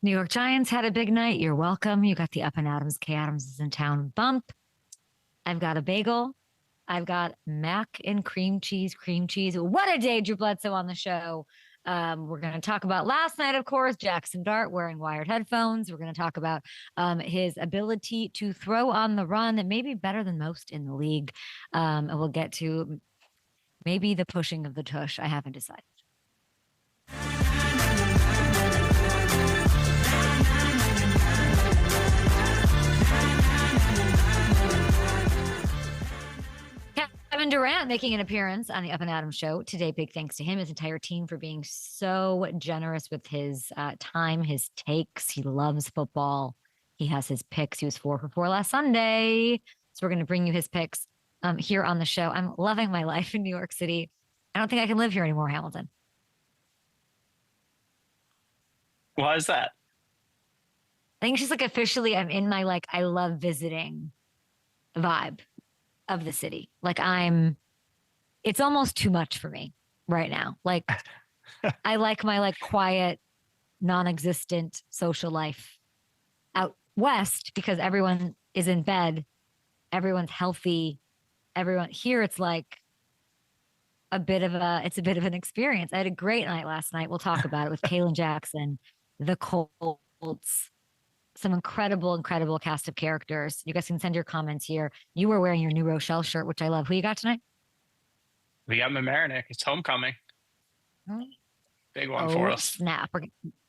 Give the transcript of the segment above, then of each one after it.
New York Giants had a big night. You're welcome. You got the Up and Adams, K Adams is in town bump. I've got a bagel. I've got mac and cream cheese, cream cheese. What a day, Drew Bledsoe on the show. We're going to talk about last night, of course, Jaxson Dart wearing wired headphones. We're going to talk about his ability to throw on the run, maybe better than most in the league. And we'll get to maybe the pushing of the tush. I haven't decided. Kevin Durant making an appearance on the Up and Adams show today. Big thanks to him, his entire team, for being so generous with his time, his takes. He loves football. He has his picks. He was 4 for 4 last Sunday. So we're going to bring you his picks here on the show. I'm loving my life in New York City. I don't think I can live here anymore, Hamilton. Why is that? I think it's just like officially I'm in my I love visiting vibe of the city. It's almost too much for me right now. I like my quiet, non-existent social life out west because everyone is in bed. Everyone's healthy. Everyone here, it's a bit of an experience. I had a great night last night. We'll talk about it with KALEN, Jaxson, the COLTS, some incredible cast of characters. You guys can send your comments here. You were wearing your New Rochelle shirt, which I love. Who you got tonight? We got Mamaroneck. It's homecoming. Big one for us. Snap.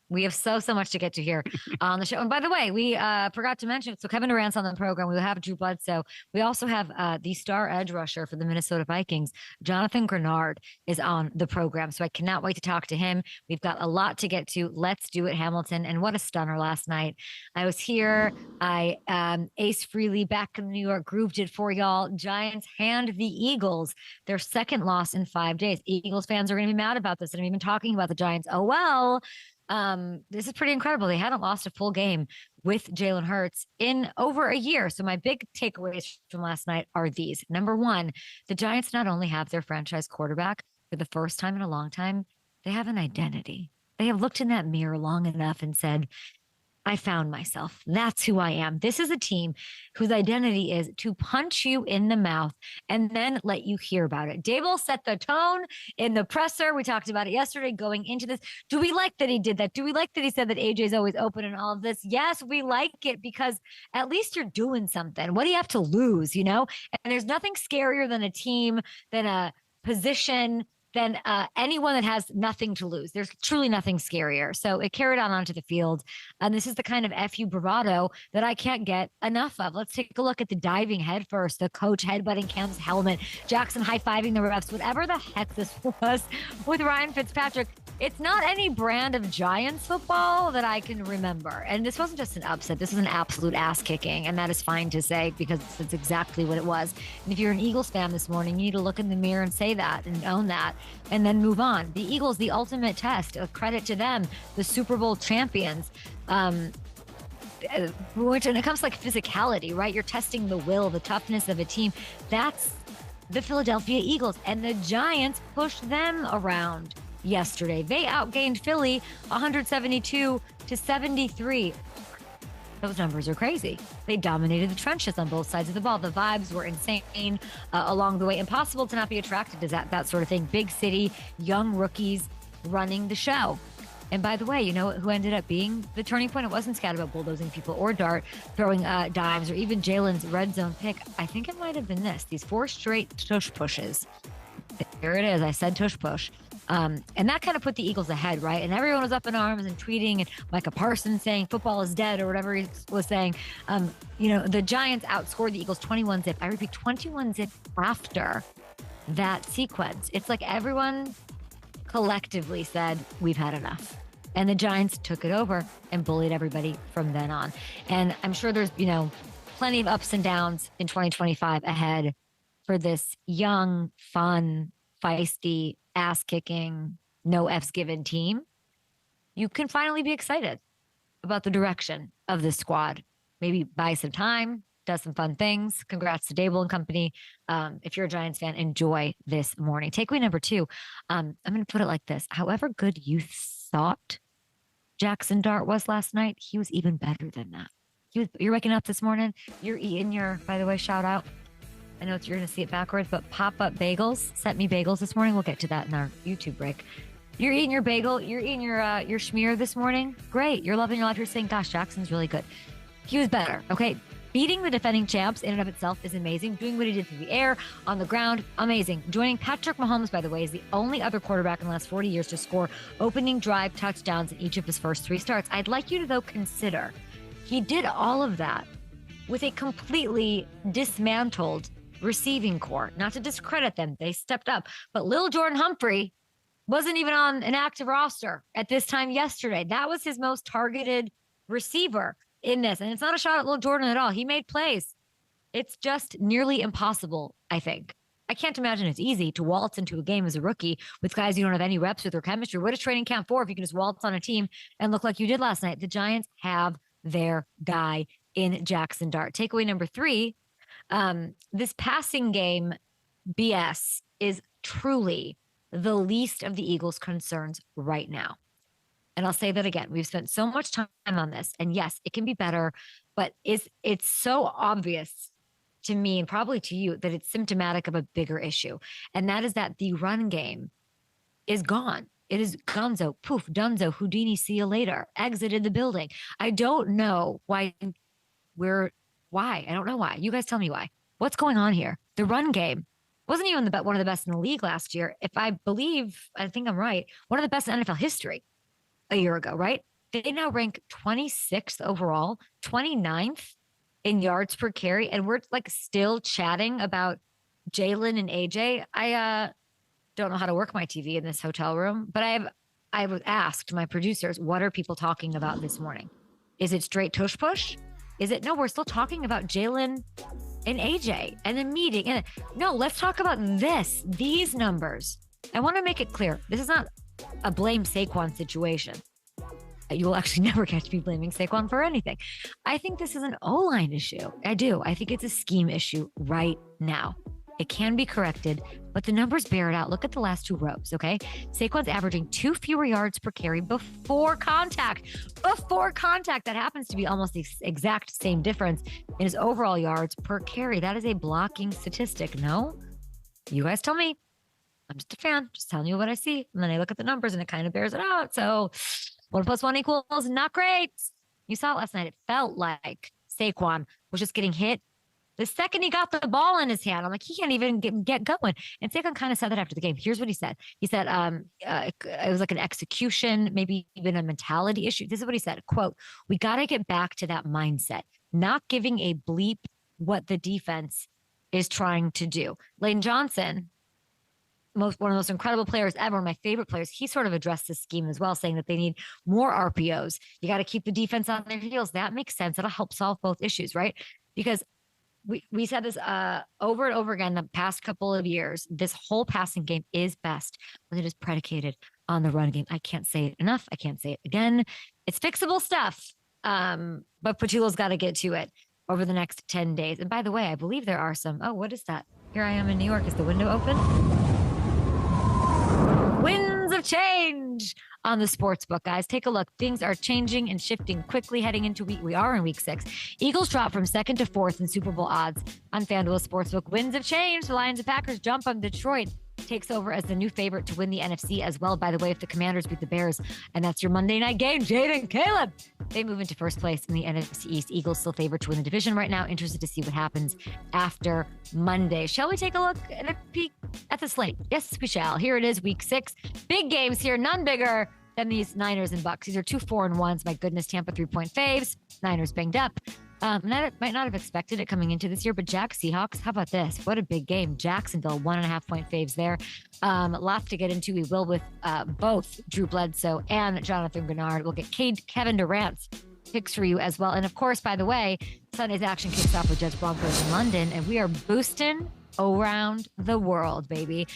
We have so much to get to here on the show. And by the way, we forgot to mention, so Kevin Durant's on the program. We have Drew Bledsoe. We also have the star edge rusher for the Minnesota Vikings, Jonathan Greenard, is on the program. So I cannot wait to talk to him. We've got a lot to get to. Let's do it, Hamilton. And what a stunner last night. I was here. I Ace Freely back in the New York groove did for y'all. Giants hand the Eagles their second loss in 5 days. Eagles fans are going to be mad about this. And I've been talking about the Giants. Oh, well. This is pretty incredible. They hadn't lost a full game with Jalen Hurts in over a year. So my big takeaways from last night are these. Number one, the Giants not only have their franchise quarterback for the first time in a long time, they have an identity. They have looked in that mirror long enough and said, I found myself. That's who I am. This is a team whose identity is to punch you in the mouth and then let you hear about it. Dable set the tone in the presser. We talked about it yesterday going into this. Do we like that he did that? Do we like that he said that AJ's always open and all of this? Yes, we like it because at least you're doing something. What do you have to lose, And there's nothing scarier than a team, than a position, than anyone that has nothing to lose. There's truly nothing scarier. So it carried on onto the field. And this is the kind of FU bravado that I can't get enough of. Let's take a look at the diving head first, the coach headbutting Cam's helmet, Jaxson high-fiving the refs, whatever the heck this was with Ryan Fitzpatrick. It's not any brand of Giants football that I can remember. And this wasn't just an upset. This is an absolute ass kicking. And that is fine to say because it's exactly what it was. And if you're an Eagles fan this morning, you need to look in the mirror and say that and own that and then move on. The Eagles, the ultimate test, a credit to them, the Super Bowl champions. Which when it comes to physicality, right? You're testing the will, the toughness of a team. That's the Philadelphia Eagles. And the Giants pushed them around yesterday. They outgained Philly 172-73. Those numbers are crazy. They dominated the trenches on both sides of the ball. The vibes were insane along the way. Impossible to not be attracted to that sort of thing. Big city, young rookies running the show. And by the way, you know who ended up being the turning point? It wasn't Scat about bulldozing people or Dart throwing dimes or even Jalen's red zone pick. I think it might have been these 4 straight tush pushes. There it is. I said tush push. And that kind of put the Eagles ahead, right? And everyone was up in arms and tweeting, and Micah Parsons saying football is dead or whatever he was saying. The Giants outscored the Eagles 21-zip. I repeat, 21-zip after that sequence. It's like everyone collectively said, we've had enough. And the Giants took it over and bullied everybody from then on. And I'm sure there's, plenty of ups and downs in 2025 ahead for this young, fun, feisty, ass-kicking, no F's given team. You can finally be excited about the direction of this squad. Maybe buy some time, does some fun things. Congrats to Dable and company. If you're a Giants fan, enjoy this morning. Takeaway number 2, I'm going to put it like this. However good you thought Jaxson Dart was last night, he was even better than that. You're waking up this morning, you're eating your, by the way, shout out. I know you're going to see it backwards, but pop-up bagels sent me bagels this morning. We'll get to that in our YouTube break. You're eating your bagel. You're eating your schmear this morning. Great. You're loving your life. You're saying, gosh, Jackson's really good. He was better. Okay. Beating the defending champs in and of itself is amazing. Doing what he did through the air, on the ground, amazing. Joining Patrick Mahomes, by the way, is the only other quarterback in the last 40 years to score opening drive touchdowns in each of his first 3 starts. I'd like you to, though, consider he did all of that with a completely dismantled receiving core. Not to discredit them. They stepped up. But Lil Jordan Humphrey wasn't even on an active roster at this time yesterday. That was his most targeted receiver in this. And it's not a shot at Lil Jordan at all. He made plays. It's just nearly impossible, I think. I can't imagine it's easy to waltz into a game as a rookie with guys you don't have any reps with or chemistry. What is training camp for if you can just waltz on a team and look like you did last night? The Giants have their guy in Jaxson Dart. Takeaway number 3, this passing game BS is truly the least of the Eagles' concerns right now. And I'll say that again. We've spent so much time on this, and yes, it can be better, but it's so obvious to me and probably to you that it's symptomatic of a bigger issue. And that is that the run game is gone. It is gonzo, poof, dunzo, Houdini, see you later, exited the building. I don't know why. I don't know why. You guys tell me why. What's going on here? The run game wasn't even one of the best in the league last year. If I think I'm right, one of the best in NFL history a year ago, right? They now rank 26th overall, 29th in yards per carry. And we're like still chatting about Jalen and AJ. I don't know how to work my TV in this hotel room, but I was asked my producers, what are people talking about this morning? Is it straight tush push? Is it, no, we're still talking about Jalen and AJ and the meeting. And no, let's talk about these numbers. I want to make it clear. This is not a blame Saquon situation. You will actually never catch me blaming Saquon for anything. I think this is an O-line issue. I do. I think it's a scheme issue right now. It can be corrected, but the numbers bear it out. Look at the last 2 rows, okay? Saquon's averaging 2 fewer yards per carry before contact. Before contact, that happens to be almost the exact same difference in his overall yards per carry. That is a blocking statistic, no? You guys tell me. I'm just a fan, just telling you what I see. And then I look at the numbers and it kind of bears it out. So 1 + 1 = not great. You saw it last night. It felt like Saquon was just getting hit the second he got the ball in his hand. I'm like, he can't even get going. And Saquon kind of said that after the game. Here's what he said. He said it was like an execution, maybe even a mentality issue. This is what he said, quote, "We got to get back to that mindset, not giving a bleep what the defense is trying to do." Lane Johnson, one of the most incredible players ever, my favorite players, he sort of addressed this scheme as well, saying that they need more RPOs. You got to keep the defense on their heels. That makes sense. That'll help solve both issues, right? Because we said this over and over again the past couple of years. This whole passing game is best when it is predicated on the run game. I can't say it enough. I can't say it again. It's fixable stuff, but Pachulo's got to get to it over the next 10 days. And by the way, I believe there are some. Oh, what is that? Here I am in New York. Is the window open? Winds of change on the sports book, guys. Take a look. Things are changing and shifting quickly heading into we are in week 6. Eagles drop from 2nd to 4th in Super Bowl odds on FanDuel Sportsbook. Winds of change. The Lions and Packers jump on Detroit. Takes over as the new favorite to win the NFC as well. By the way, if the Commanders beat the Bears, and that's your Monday night game, Jaden Caleb, they move into first place in the NFC East. Eagles still favored to win the division right now. Interested to see what happens after Monday. Shall we take a look at a peek at the slate? Yes, we shall. Here it is, week 6. Big games here, none bigger than these Niners and Bucks. These are 2 4-1s. My goodness, Tampa 3-point faves. Niners banged up. Might not have expected it coming into this year, but Jack Seahawks, how about this? What a big game. Jacksonville, 1.5-point faves there. Lots to get into. We will with both Drew Bledsoe and Jonathan Greenard. We'll get Kevin Durant's picks for you as well. And of course, by the way, Sunday's action kicks off with Jets Broncos in London, and we are boosting around the world, baby.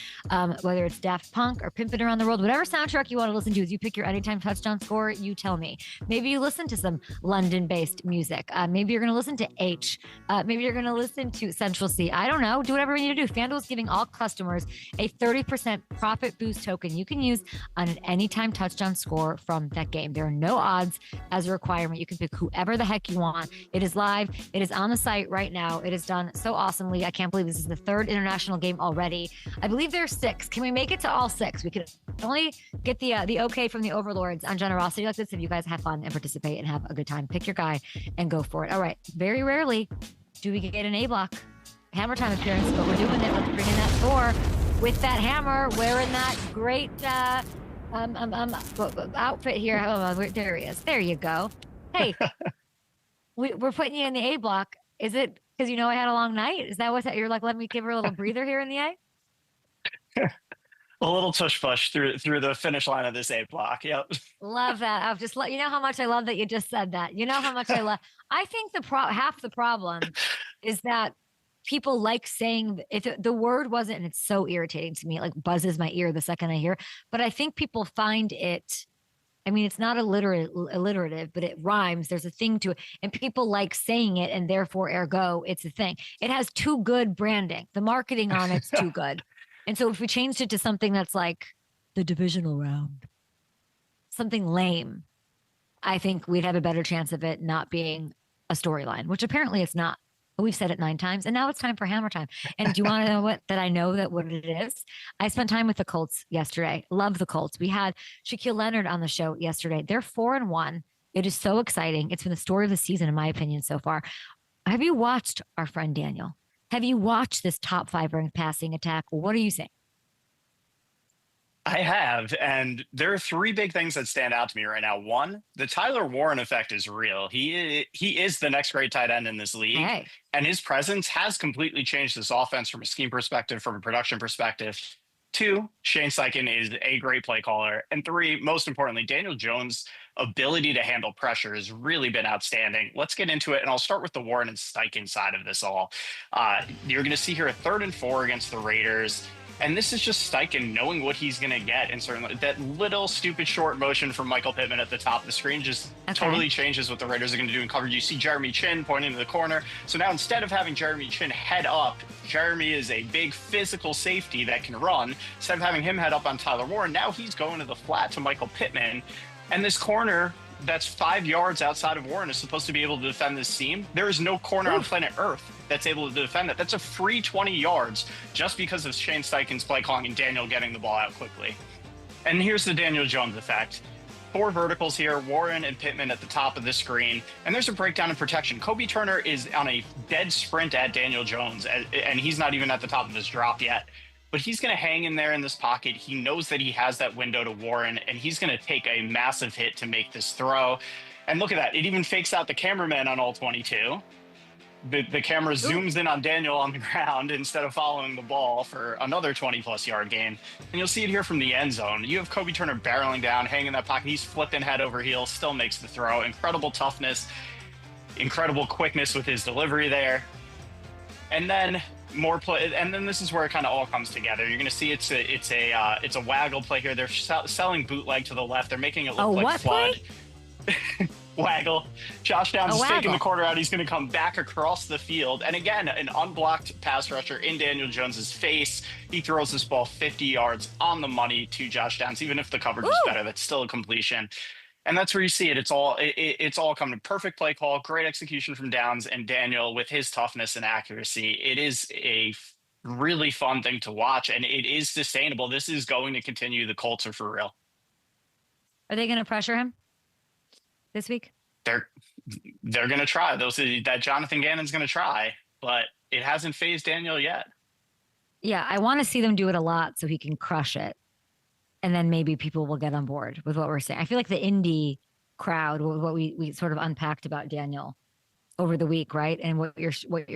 Whether it's Daft Punk or Pimpin' Around the World, whatever soundtrack you want to listen to, as you pick your anytime touchdown score, you tell me. Maybe you listen to some London-based music. Maybe you're going to listen to H. Maybe you're going to listen to Central C. I don't know. Do whatever you need to do. FanDuel's giving all customers a 30% profit boost token you can use on an anytime touchdown score from that game. There are no odds as a requirement. You can pick whoever the heck you want. It is live. It is on the site right now. It is done so awesomely. I can't believe this is the third international game already. I believe there's 6. Can we make it to all 6? We could only get the okay from the overlords on generosity like this if you guys have fun and participate and have a good time. Pick your guy and go for it. All right. Very rarely do we get an A block hammer time appearance, but we're doing it. Let's bring in that Thor with that hammer, wearing that great outfit here. There he is. There you go. Hey, we're putting you in the A block. Is it because I had a long night? Is that what you're like? Let me give her a little breather here in the A. A little tush push through the finish line of this A block. Yep. Love that. I've just let you know how much I love that you just said that. You know how much I love. I think half the problem is that people like saying if the word wasn't, and it's so irritating to me. It like buzzes my ear the second I hear. But I think people find it. I mean, it's not alliterative, but it rhymes. There's a thing to it. And people like saying it, and therefore, ergo, it's a thing. It has too good branding. The marketing on it's too good. And so if we changed it to something that's like the divisional round, something lame, I think we'd have a better chance of it not being a storyline, which apparently it's not. We've said it 9 times, and now it's time for hammer time. And do you want to know what it is? I spent time with the Colts yesterday. Love the Colts. We had Shaquille Leonard on the show yesterday. They're 4-1. It is so exciting. It's been the story of the season, in my opinion, so far. Have you watched our friend Daniel? Have you watched this top 5 ranked passing attack? What are you saying? I have, and there are 3 big things that stand out to me right now. 1, the Tyler Warren effect is real. He is the next great tight end in this league, and his presence has completely changed this offense from a scheme perspective, from a production perspective. 2, Shane Steichen is a great play caller. And 3, most importantly, Daniel Jones' ability to handle pressure has really been outstanding. Let's get into it, and I'll start with the Warren and Steichen side of this all. You're going to see here a 3rd and 4 against the Raiders. And this is just Steichen knowing what he's going to get. And certainly that little stupid short motion from Michael Pittman at the top of the screen just totally changes what the Raiders are going to do in coverage. You see Jeremy Chin pointing to the corner. So now instead of having Jeremy Chin head up, Jeremy is a big physical safety that can run. Instead of having him head up on Tyler Warren, now he's going to the flat to Michael Pittman. And this corner that's 5 yards outside of Warren is supposed to be able to defend this seam. There is no corner on planet Earth that's able to defend that. That's a free 20 yards just because of Shane Steichen's play calling and Daniel getting the ball out quickly. And here's the Daniel Jones effect. 4 verticals here, Warren and Pittman at the top of the screen. And there's a breakdown in protection. Kobe Turner is on a dead sprint at Daniel Jones, and he's not even at the top of his drop yet. But he's going to hang in there in this pocket. He knows that he has that window to Warren, and he's going to take a massive hit to make this throw. And look at that. It even fakes out the cameraman on all 22. The camera zooms in on Daniel on the ground instead of following the ball for another 20-plus yard gain. And you'll see it here from the end zone. You have Kobe Turner barreling down, hanging in that pocket. He's flipping head over heels, still makes the throw. Incredible toughness, incredible quickness with his delivery there. And then more play, and then this is where it kind of all comes together. You're going to see it's a waggle play here. They're selling bootleg to the left. They're making it look like flood. Waggle. Josh Downs is taking the corner out. He's going to come back across the field. And again, an unblocked pass rusher in Daniel Jones's face. He throws this ball 50 yards on the money to Josh Downs. Even if the coverage is better, that's still a completion. And that's where you see it. It's all coming. Perfect play call, great execution from Downs and Daniel with his toughness and accuracy. It is a really fun thing to watch, and it is sustainable. This is going to continue. The Colts are for real. Are they going to pressure him this week? They're going to try. That Jonathan Gannon's going to try, but it hasn't phased Daniel yet. Yeah, I want to see them do it a lot so he can crush it. And then maybe people will get on board with what we're saying. I feel like the indie crowd, what we sort of unpacked about Daniel over the week, right? And what you're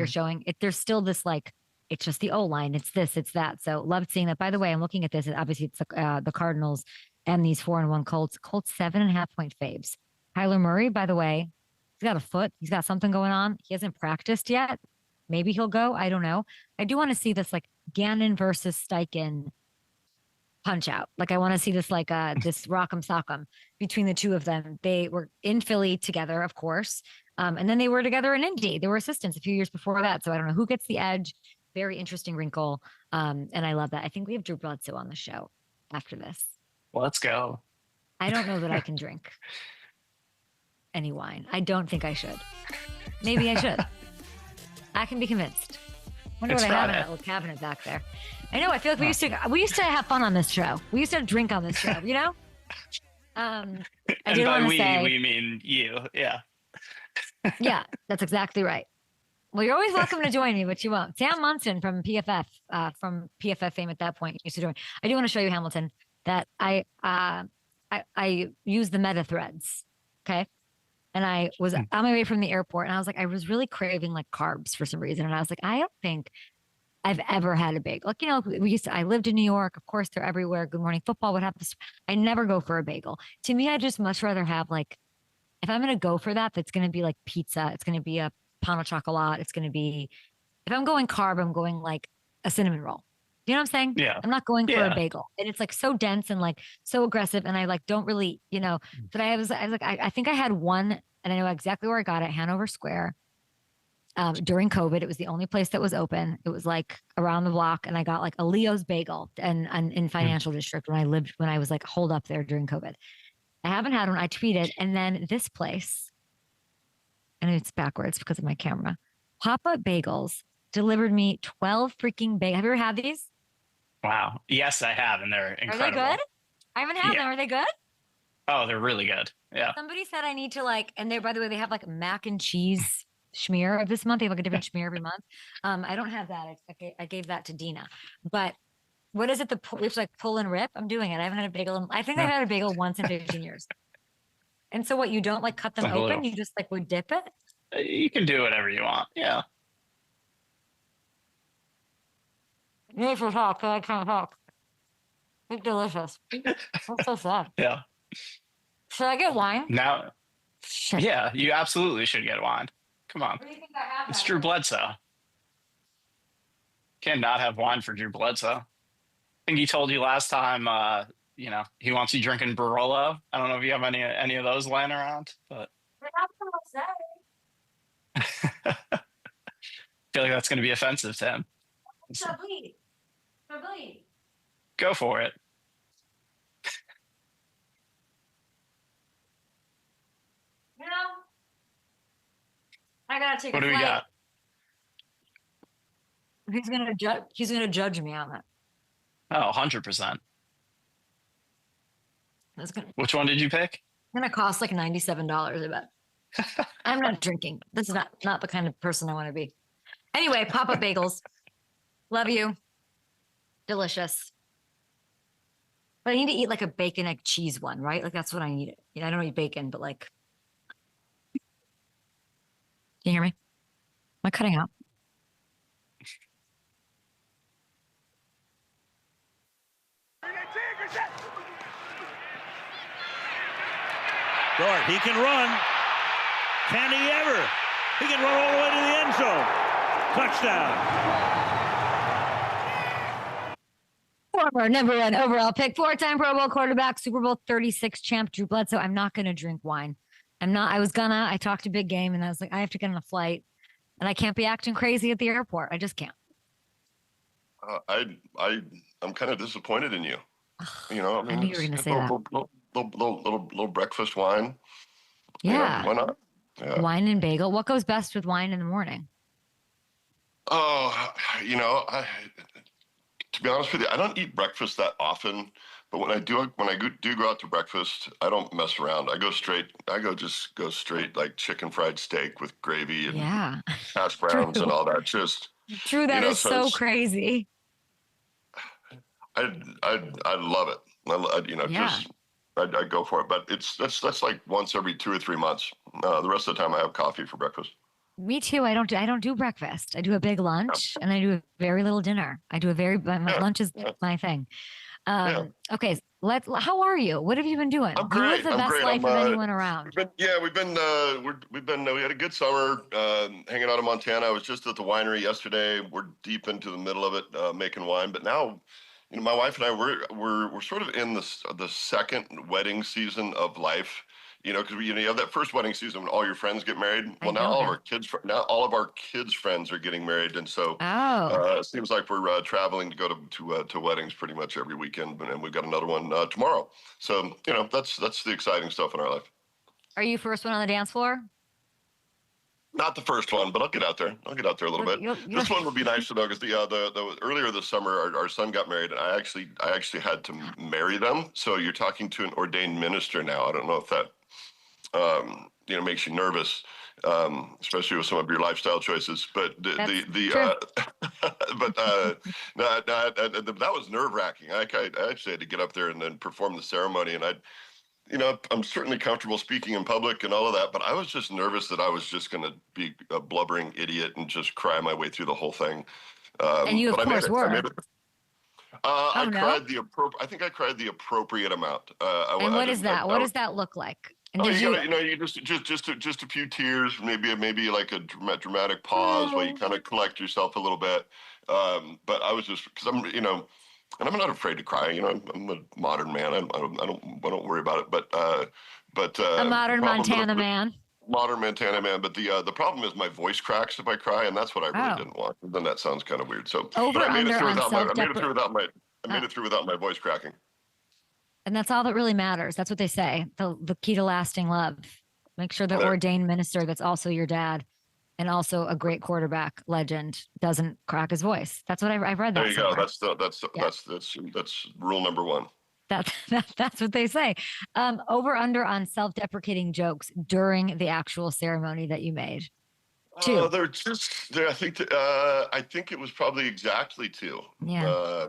showing, there's still this like, it's just the O-line, it's this, it's that. So loved seeing that. By the way, I'm looking at this, and obviously it's the Cardinals and these 4-1 Colts. Colts 7.5-point faves. Kyler Murray, by the way, he's got a foot. He's got something going on. He hasn't practiced yet. maybe he'll go. I don't know. I do want to see this like Gannon versus Steichen punch out. Like I want to see this like this rock'em sock'em between the two of them. They were in Philly together, of course. And then they were together in Indy. They were assistants a few years before that. So I don't know who gets the edge. Very interesting wrinkle. And I love that. I think we have Drew Bledsoe on the show after this. Let's go. I don't know that I can drink any wine. I don't think I should. Maybe I should. I can be convinced. Wonder what I have in that little cabinet back there. I know. I feel like we used to have fun on this show. We used to drink on this show. You know. I did want to say we mean you. Yeah. Yeah, that's exactly right. Well, you're always welcome to join me, but you won't. Sam Munson from PFF fame at that point used to join. I do want to show you, Hamilton, that I use the meta threads. Okay. And I was on my way from the airport and I was like, I was really craving like carbs for some reason. And I was like, I don't think I've ever had a bagel. Like, you know, I lived in New York. Of course, they're everywhere. Good Morning Football would have this. I never go for a bagel. To me, I just much rather have like, if I'm going to go for that, that's going to be like pizza. It's going to be a pain au chocolat. It's going to be, if I'm going carb, I'm going like a cinnamon roll. You know what I'm saying? Yeah. I'm not going for a bagel. And it's like so dense and like so aggressive. And I like don't really, you know, but I was like, I think I had one and I know exactly where I got it, Hanover Square. During COVID, it was the only place that was open. It was like around the block. And I got like a Leo's bagel and in Financial District when I was like holed up there during COVID. I haven't had one. I tweeted. And then this place, and it's backwards because of my camera, Pop-Up Bagels delivered me 12 freaking bagels. Have you ever had these? Wow. Yes, I have. And they're incredible. Are they good? I haven't had them. Are they good? Oh, they're really good. Yeah. Somebody said I need to like, and they, by the way, they have like mac and cheese schmear this month. They have like a different schmear every month. I don't have that. I gave that to Dina. But what is it? We have to like pull and rip. I'm doing it. I haven't had a bagel. I think I've had a bagel once in 15 years. And so what, you don't like cut them open? You just like would dip it? You can do whatever you want. Yeah. Need to talk, but I can't talk. It's delicious. That's so sad. Yeah. Should I get wine? Now, Shit. yeah, you absolutely should get wine. Come on. What do you think I have? It's Drew Bledsoe. Can't not have wine for Drew Bledsoe. I think he told you last time, you know, he wants you drinking Barolo. I don't know if you have any of those lying around, but I feel like that's going to be offensive to him. Go for it. You know, I gotta take What a do we flight. got? He's gonna judge me on it. Oh, 100%. That's Which one did you pick? gonna cost like $97, I bet. I'm not drinking. This is not the kind of person I want to be. Anyway, Pop-Up Bagels. Love you. Delicious. But I need to eat like a bacon, egg, cheese one, right? Like that's what I need. You know, I don't eat bacon, but like, can you hear me? Am I cutting out? Dart, he can run. Can he ever? He can run all the way to the end zone. Touchdown. Former number 1 overall pick, 4-time Pro Bowl quarterback, Super Bowl 36 champ, Drew Bledsoe. I'm not going to drink wine. I talked to Big Game and I was like, I have to get on a flight and I can't be acting crazy at the airport. I just can't. I'm kind of disappointed in you. You know, I mean, I knew you were going to say that. Little breakfast wine. Yeah. You know, why not? Yeah. Wine and bagel. What goes best with wine in the morning? Oh, you know, to be honest with you, I don't eat breakfast that often. But when I do go out to breakfast, I don't mess around. I go straight like chicken fried steak with gravy and hash browns and all that. True, that is so crazy. I love it. I go for it. But that's like once every 2 or 3 months. The rest of the time, I have coffee for breakfast. Me too. I don't do breakfast. I do a big lunch and I do very little dinner. My lunch is my thing. Okay. How are you? What have you been doing? I'm You great. live the I'm best great. life of anyone around. We had a good summer hanging out in Montana. I was just at the winery yesterday. We're deep into the middle of it, making wine. But now, my wife and I we're sort of in the second wedding season of life. Because you have that first wedding season when all your friends get married. Well, now all of our kids' friends are getting married, and so it seems like we're traveling to go to weddings pretty much every weekend, and we've got another one tomorrow. So that's the exciting stuff in our life. Are you first one on the dance floor? Not the first one, but I'll get out there. A little bit. This one would be nice to know because the earlier this summer our son got married, and I actually had to marry them. So you're talking to an ordained minister now. I don't know if that makes you nervous, especially with some of your lifestyle choices. But that was nerve-wracking. I actually had to get up there and then perform the ceremony, and I'm certainly comfortable speaking in public and all of that, but I was just nervous that I was just going to be a blubbering idiot and just cry my way through the whole thing. And you, of course, were. I think I cried the appropriate amount. And what is that? What does that look like? And you just a few tears, maybe like a dramatic pause where you kind of collect yourself a little bit. But I was just because and I'm not afraid to cry. I'm a modern man. I don't worry about it. But a modern Montana man. Modern Montana man. But the problem is my voice cracks if I cry, and that's what I really didn't want. And then that sounds kind of weird. So but I made it through without my voice cracking. And that's all that really matters. That's what they say. The key to lasting love. Make sure the ordained minister that's also your dad and also a great quarterback legend doesn't crack his voice. That's what I've read. That there you somewhere. go. That's rule number one. That's what they say. Over under on self-deprecating jokes during the actual ceremony that you made. 2. I think it was probably exactly 2. Yeah.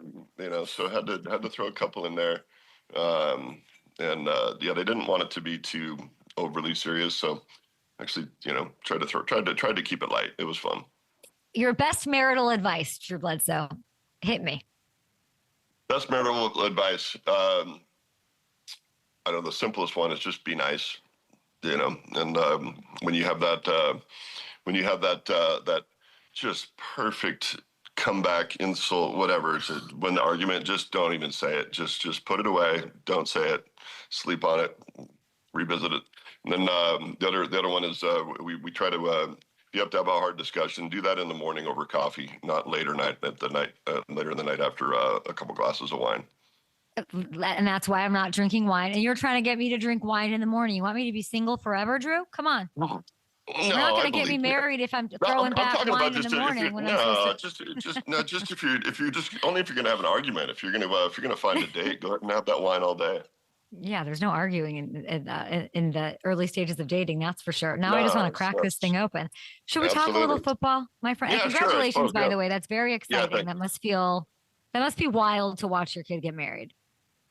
So I had to throw a couple in there. They didn't want it to be too overly serious. So actually, tried to keep it light. It was fun. Your best marital advice, Drew Bledsoe. Hit me. Best marital advice. I know the simplest one is just be nice, and when you have that just perfect comeback, insult, whatever, when the argument, just don't even say it. Just put it away. Don't say it. Sleep on it. Revisit it. And then the other one is we try to you have to have a hard discussion. Do that in the morning over coffee, not later in the night after a couple glasses of wine. And that's why I'm not drinking wine. And you're trying to get me to drink wine in the morning. You want me to be single forever, Drew? Come on. No, you're not going to get me married if I'm throwing back wine in the morning when I'm supposed to. Just if you're going to have an argument. If you're going to find a date, go ahead and have that wine all day. Yeah, there's no arguing in the early stages of dating. That's for sure. Now I just want to crack this thing open. Should we talk a little football, my friend? Yeah, and congratulations, sure, by the way. That's very exciting. Yeah, that must be wild to watch your kid get married.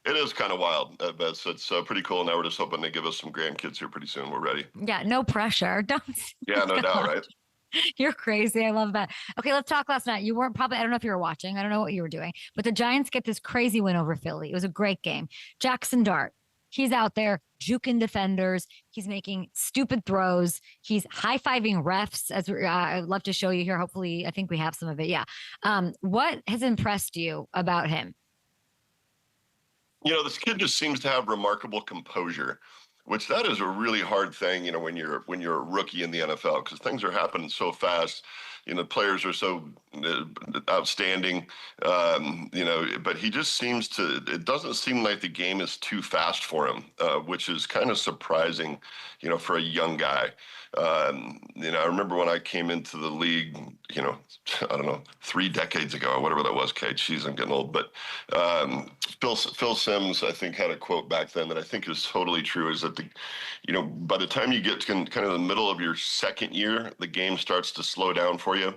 It is kind of wild. It's pretty cool. Now we're just hoping they give us some grandkids here pretty soon. We're ready. Yeah, no pressure. Don't. Yeah, no doubt, right? You're crazy. I love that. Okay, let's talk last night. You weren't probably, I don't know if you were watching. I don't know what you were doing. But the Giants get this crazy win over Philly. It was a great game. Jaxson Dart. He's out there juking defenders. He's making stupid throws. He's high-fiving refs. I'd love to show you here. Hopefully, I think we have some of it. Yeah. What has impressed you about him? This kid just seems to have remarkable composure, which that is a really hard thing, when you're a rookie in the NFL, because things are happening so fast. Players are so outstanding, but he just seems to, it doesn't seem like the game is too fast for him, which is kind of surprising, for a young guy. I remember when I came into the league, I don't know, 3 decades ago or whatever that was, Kate. Jeez, I'm getting old. But Phil Simms, I think, had a quote back then that I think is totally true, is that, by the time you get to kind of the middle of your second year, the game starts to slow down for you.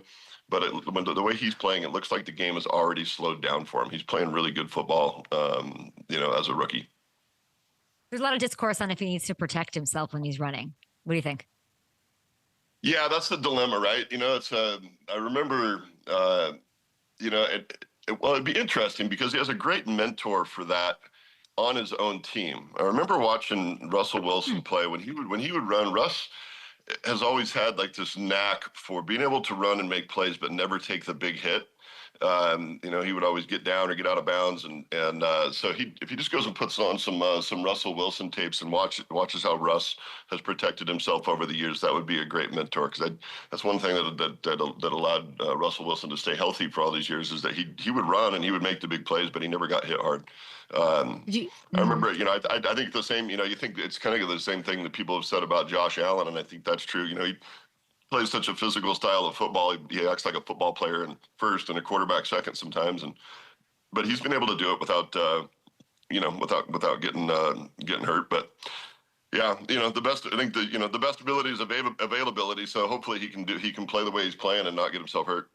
But the way he's playing, it looks like the game has already slowed down for him. He's playing really good football, as a rookie. There's a lot of discourse on if he needs to protect himself when he's running. What do you think? Yeah, that's the dilemma, right? I remember, it'd be interesting because he has a great mentor for that on his own team. I remember watching Russell Wilson play when he would run. Russ has always had like this knack for being able to run and make plays, but never take the big hit. He would always get down or get out of bounds, and so if he just goes and puts on some Russell Wilson tapes and watches how Russ has protected himself over the years, that would be a great mentor. Because that's one thing that allowed Russell Wilson to stay healthy for all these years, is that he would run and he would make the big plays, but he never got hit hard. I remember, I think the same. You think it's kind of the same thing that people have said about Josh Allen, and I think that's true. He plays such a physical style of football. He acts like a football player in first and a quarterback second sometimes, but he's been able to do it without getting hurt. But yeah, the best, I think the best ability is availability. So hopefully he can play the way he's playing and not get himself hurt.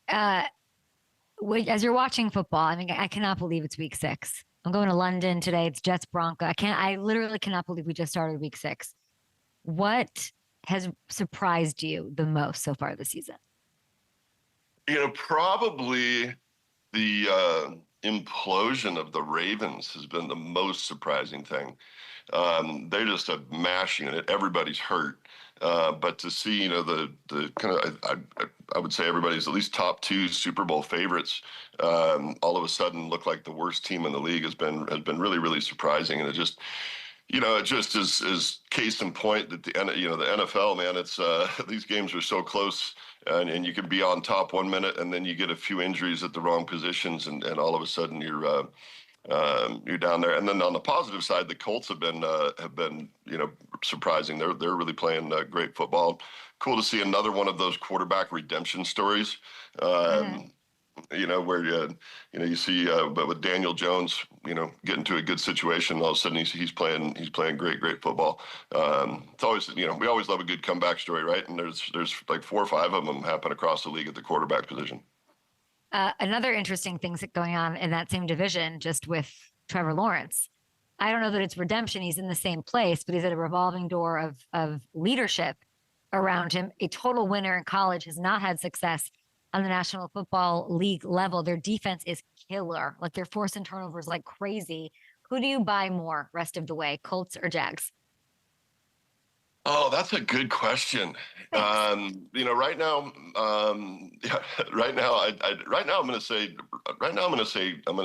As you're watching football, I mean, I cannot believe it's week 6. I'm going to London today. It's Jets Bronco. I literally cannot believe we just started week 6. What has surprised you the most so far this season? Probably the implosion of the Ravens has been the most surprising thing. They're just mashing it. Everybody's hurt. But to see, the kind of, I would say everybody's at least top 2 Super Bowl favorites, all of a sudden look like the worst team in the league has been really, really surprising. And it just is case in point that the NFL, man, it's these games are so close, and you can be on top 1 minute and then you get a few injuries at the wrong positions, and all of a sudden you're down there. And then on the positive side, the Colts have been surprising. They're really playing great football. Cool to see another one of those quarterback redemption stories. Where you see, but with Daniel Jones, get into a good situation, all of a sudden he's playing great football. It's always, we always love a good comeback story, right? And there's like 4 or 5 of them happen across the league at the quarterback position. Another interesting thing going on in that same division, just with Trevor Lawrence. I don't know that it's redemption. He's in the same place, but he's at a revolving door of leadership around him. A total winner in college, has not had success on the National Football League level. Their defense is killer. Like, they're forcing turnovers like crazy. Who do you buy more rest of the way, Colts or Jags? Oh, that's a good question. Right now, I'm going to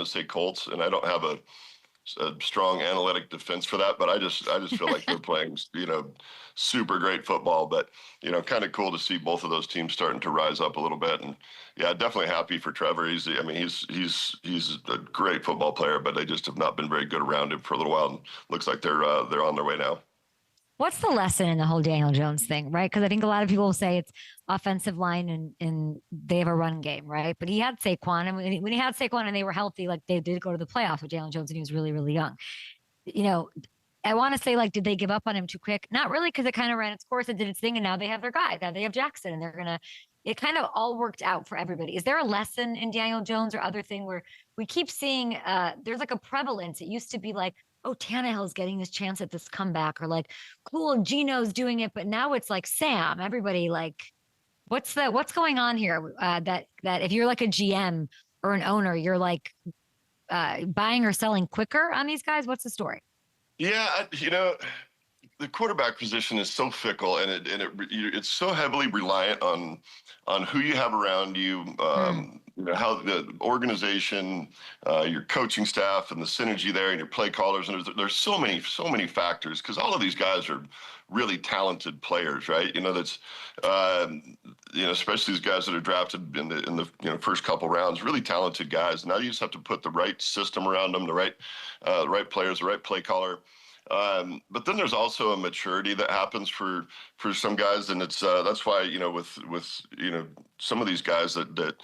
say Colts, and I don't have a strong analytic defense for that, but I just feel like they're playing, super great football. But kind of cool to see both of those teams starting to rise up a little bit. And yeah, definitely happy for Trevor. He's a great football player, but they just have not been very good around him for a little while. And looks like they're on their way now. What's the lesson in the whole Daniel Jones thing, right? Because I think a lot of people will say it's offensive line and they have a run game, right? But he had Saquon, and when he had Saquon and they were healthy, like, they did go to the playoffs with Daniel Jones, and he was really, really young. I want to say, like, did they give up on him too quick? Not really, because it kind of ran its course and did its thing, and now they have their guy. Now they have Jaxson, and it kind of all worked out for everybody. Is there a lesson in Daniel Jones or other thing where we keep seeing there's like a prevalence? It used to be like, oh, Tannehill's getting this chance at this comeback, or like, cool, Gino's doing it, but now it's like Sam. Everybody, like, what's going on here? That if you're like a GM or an owner, you're like buying or selling quicker on these guys. What's the story? Yeah, the quarterback position is so fickle, and it's so heavily reliant on who you have around you. How the organization, your coaching staff, and the synergy there, and your play callers, and there's so many factors, because all of these guys are really talented players, right? That's especially these guys that are drafted in the first couple rounds, really talented guys. Now you just have to put the right system around them, the right players, the right play caller. But then there's also a maturity that happens for some guys, and it's that's why with some of these guys that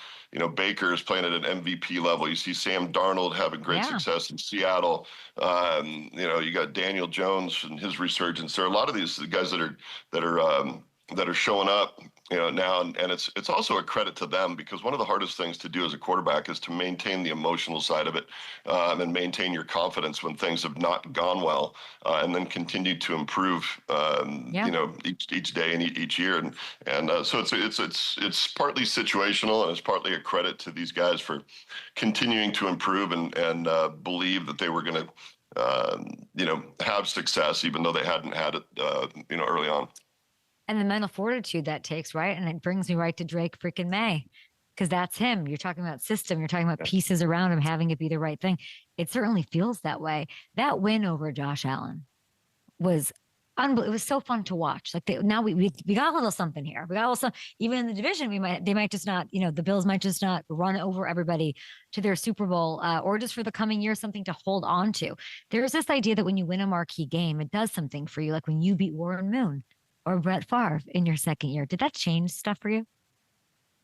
Baker is playing at an MVP level. You see Sam Darnold having great success in Seattle. You got Daniel Jones and his resurgence. There are a lot of these guys that are that are showing up, now, and it's also a credit to them, because one of the hardest things to do as a quarterback is to maintain the emotional side of it, and maintain your confidence when things have not gone well, and then continue to improve, each day and each year, and so it's partly situational, and it's partly a credit to these guys for continuing to improve and believe that they were going to have success, even though they hadn't had it, early on. And the mental fortitude that takes, right? And it brings me right to Drake freaking May, because that's him. You're talking about system. You're talking about pieces around him having it be the right thing. It certainly feels that way. That win over Josh Allen was unbelievable. It was so fun to watch. Like now we got a little something here. We got a little something. Even in the division, they might just not, the Bills might just not run over everybody to their Super Bowl, or just for the coming year, something to hold on to. There's this idea that when you win a marquee game, it does something for you. Like when you beat Warren Moon or Brett Favre in your second year. Did that change stuff for you?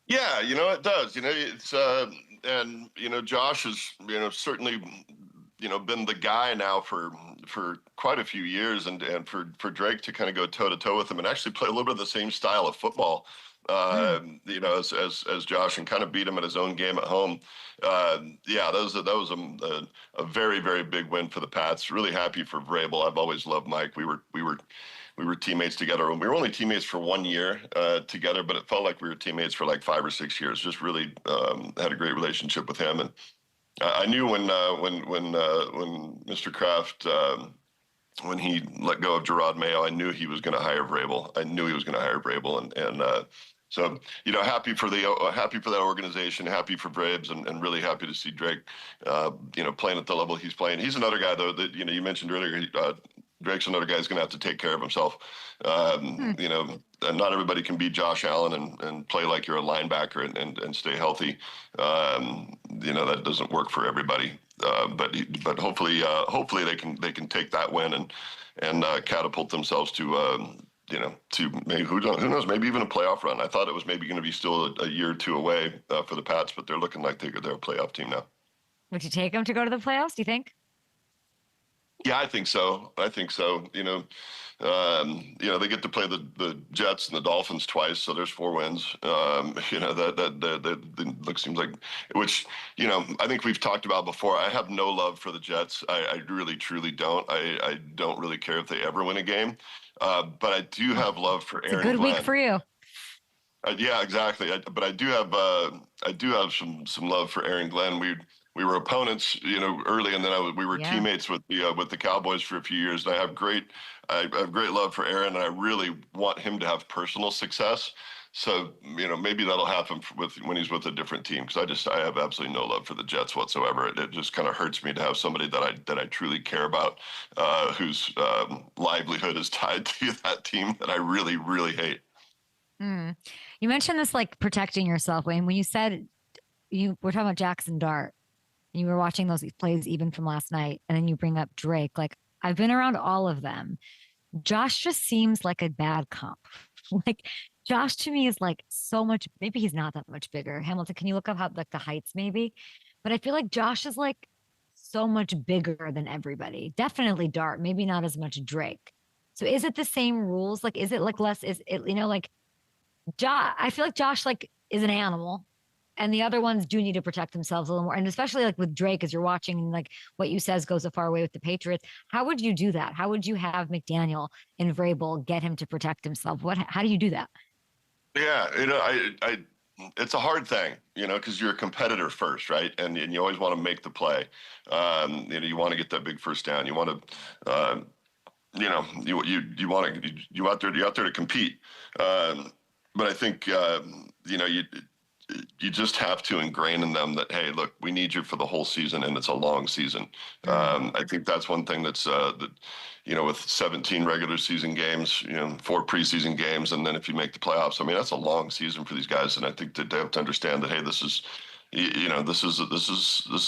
Yeah, it does. It's and Josh has certainly been the guy now for quite a few years, and for Drake to kind of go toe to toe with him and actually play a little bit of the same style of football, as Josh, and kind of beat him at his own game at home. That was a very, very big win for the Pats. Really happy for Vrabel. I've always loved Mike. We were teammates together. We were only teammates for 1 year together, but it felt like we were teammates for like 5 or 6 years. Just really had a great relationship with him, and I knew when Mr. Kraft, when he let go of Gerard Mayo, I knew he was going to hire Vrabel. And so happy for that organization, happy for Vrabes, and really happy to see Drake, playing at the level he's playing. He's another guy though that you mentioned earlier. Drake's another guy who's going to have to take care of himself. And not everybody can be Josh Allen and play like you're a linebacker and stay healthy. That doesn't work for everybody. But hopefully they can take that win and catapult themselves to maybe who knows, maybe even a playoff run. I thought it was maybe going to be still a year or two away for the Pats, but they're looking like they're a playoff team now. Would you take them to go to the playoffs, do you think? Yeah, I think so. They get to play the Jets and the Dolphins twice, so there's 4 wins. That seems like, which, I think we've talked about before. I have no love for the Jets. I really, truly don't. I don't really care if they ever win a game. But I do have love for Aaron Glenn. Good week for you. Yeah, exactly. But I do have some love for Aaron Glenn. We were opponents, early, and then we were teammates with the Cowboys for a few years. And I have great love for Aaron, and I really want him to have personal success. So, maybe that'll happen when he's with a different team, because I have absolutely no love for the Jets whatsoever. It just kind of hurts me to have somebody that I truly care about, whose livelihood is tied to that team that I really, really hate. You mentioned this, like protecting yourself, Wayne. When you said we're talking about Jaxson Dart, and you were watching those plays even from last night, and then you bring up Drake. Like, I've been around all of them. Josh just seems like a bad comp. Like, Josh to me is like so much, maybe he's not that much bigger. Hamilton, can you look up how like the heights maybe? But I feel like Josh is like so much bigger than everybody. Definitely Dart, maybe not as much Drake. So is it the same rules? Like, is it like less, is it, like Josh, I feel like Josh like is an animal, and the other ones do need to protect themselves a little more. And especially like with Drake, as you're watching, and like what you says goes a far way with the Patriots. How would you do that? How would you have McDaniel and Vrabel get him to protect himself? How do you do that? Yeah, it's a hard thing, because you're a competitor first, right? And you always want to make the play. You want to get that big first down. You want to, you're out there to compete. But I think, you just have to ingrain in them that, hey, look, we need you for the whole season, and it's a long season. I think that's one thing that's with 17 regular season games, 4 preseason games, and then if you make the playoffs, I mean, that's a long season for these guys. And I think that they have to understand that, hey, this is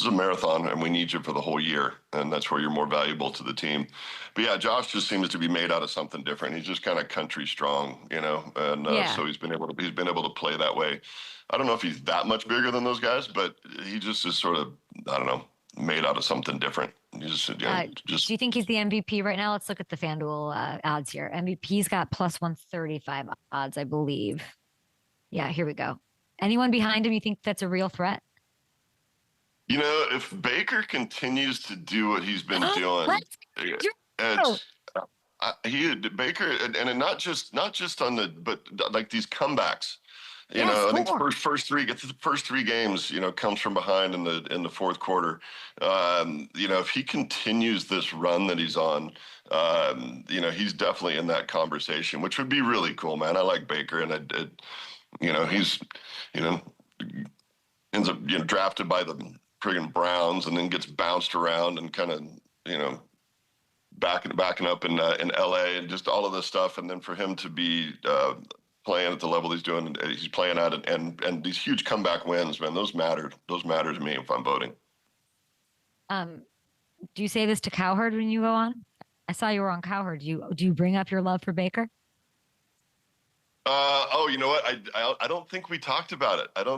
a marathon, and we need you for the whole year, and that's where you're more valuable to the team. But yeah, Josh just seems to be made out of something different. He's just kind of country strong, and so he's been able to play that way. I don't know if he's that much bigger than those guys, but he just is sort of, I don't know, made out of something different. Just do you think he's the MVP right now? Let's look at the FanDuel odds here. MVP's got plus 135 odds, I believe. Yeah, here we go. Anyone behind him you think that's a real threat? If Baker continues to do what he's been doing, Baker, and not just on but like these comebacks. I think first three games, comes from behind in the fourth quarter. If he continues this run that he's on, he's definitely in that conversation, which would be really cool, man. I like Baker, and he's ends up drafted by the friggin' Browns, and then gets bounced around and kind of backing up in LA and just all of this stuff, and then for him to be playing at the level he's doing, he's playing at it, and these huge comeback wins, man, those matter to me if I'm voting. Do you say this to Cowherd when you go on? I saw you were on Cowherd. Do you bring up your love for Baker? You know what? I don't think we talked about it. I'll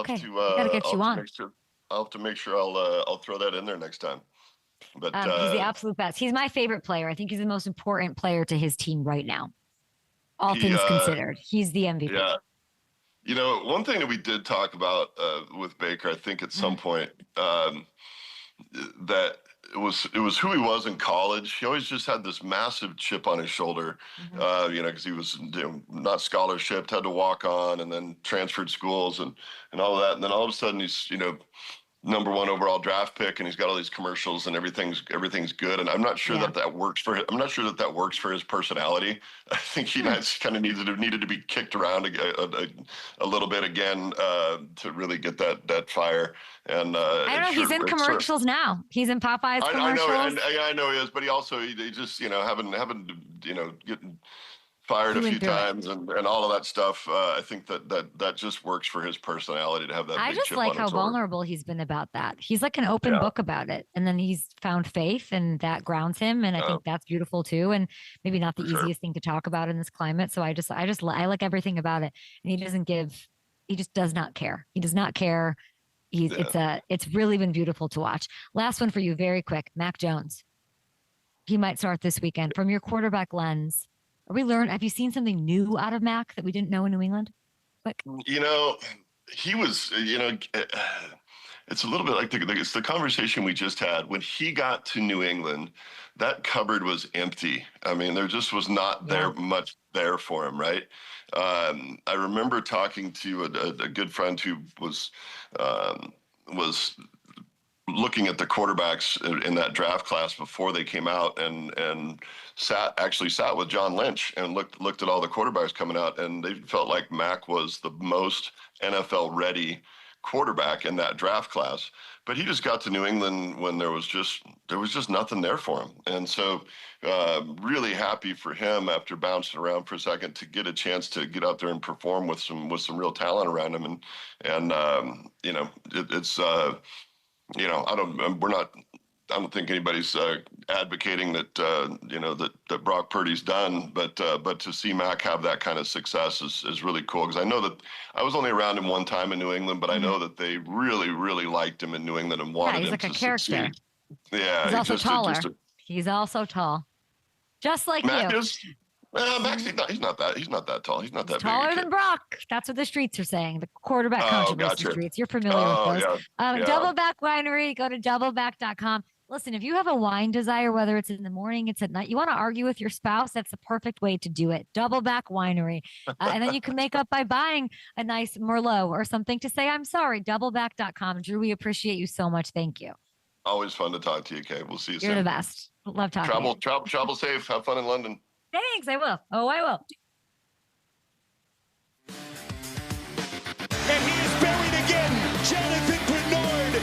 Okay. have to Gotta get you on. I'll have to make sure I'll throw that in there next time. But he's the absolute best. He's my favorite player. I think he's the most important player to his team right now. All things considered, he's the MVP. Yeah. One thing that we did talk about with Baker, I think at some point, that it was who he was in college. He always just had this massive chip on his shoulder, because he was not scholarshiped, had to walk on, and then transferred schools and all of that. And then all of a sudden he's number 1 overall draft pick, and he's got all these commercials, and everything's good. And I'm not sure that works for him. I'm not sure that works for his personality. I think he kind of needed to be kicked around a little bit again to really get that fire. And I don't know. He's in commercials now. He's in Popeye's commercials. I know he is, but he just getting fired a few times and all of that stuff. I think that just works for his personality to have that. I just like how vulnerable he's been about that. He's like an open book about it, and then he's found faith, and that grounds him. And I think that's beautiful too. And maybe not the easiest thing to talk about in this climate. So I like everything about it. And he just does not care. He does not care. It's really been beautiful to watch. Last one for you, very quick. Mac Jones. He might start this weekend. From your quarterback lens, have you seen something new out of Mac that we didn't know in New England? He was, it's a little bit like it's the conversation we just had. When he got to New England, that cupboard was empty. I mean, there just was not much there for him, right? I remember talking to a good friend who was looking at the quarterbacks in that draft class before they came out, and sat with John Lynch and looked at all the quarterbacks coming out, and they felt like Mac was the most NFL ready quarterback in that draft class. But he just got to New England when there was just nothing there for him. And so really happy for him, after bouncing around for a second, to get a chance to get out there and perform with some real talent around him. And I don't think anybody's advocating that that Brock Purdy's done, but to see Mac have that kind of success is really cool, because I know that I was only around him one time in New England, but I know that they really, really liked him in New England and wanted him to succeed. He's like a character. Yeah, he's also taller. He's also tall, just like Mac you. Max, he's not that tall. He's not that big. Taller than Brock. That's what the streets are saying. The quarterback controversy streets. You're familiar with those. Doubleback Winery. Go to doubleback.com. Listen, if you have a wine desire, whether it's in the morning, it's at night, you want to argue with your spouse, that's the perfect way to do it. Doubleback Winery. And then you can make up by buying a nice Merlot or something to say, I'm sorry. Doubleback.com. Drew, we appreciate you so much. Thank you. Always fun to talk to you, Kay. We'll see you soon. You're the best. Love talking to you. Travel safe. Have fun in London. Thanks. I will. Oh, I will. And he is buried again. Jonathan Greenard.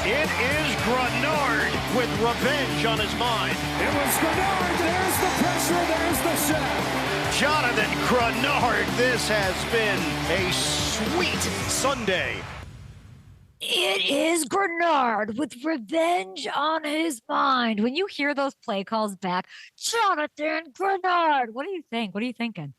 It is Greenard with revenge on his mind. It was Greenard. There's the pressure. There's the shot. Jonathan Greenard. This has been a sweet Sunday. It is Greenard with revenge on his mind. When you hear those play calls back, Jonathan Greenard, what do you think? What are you thinking?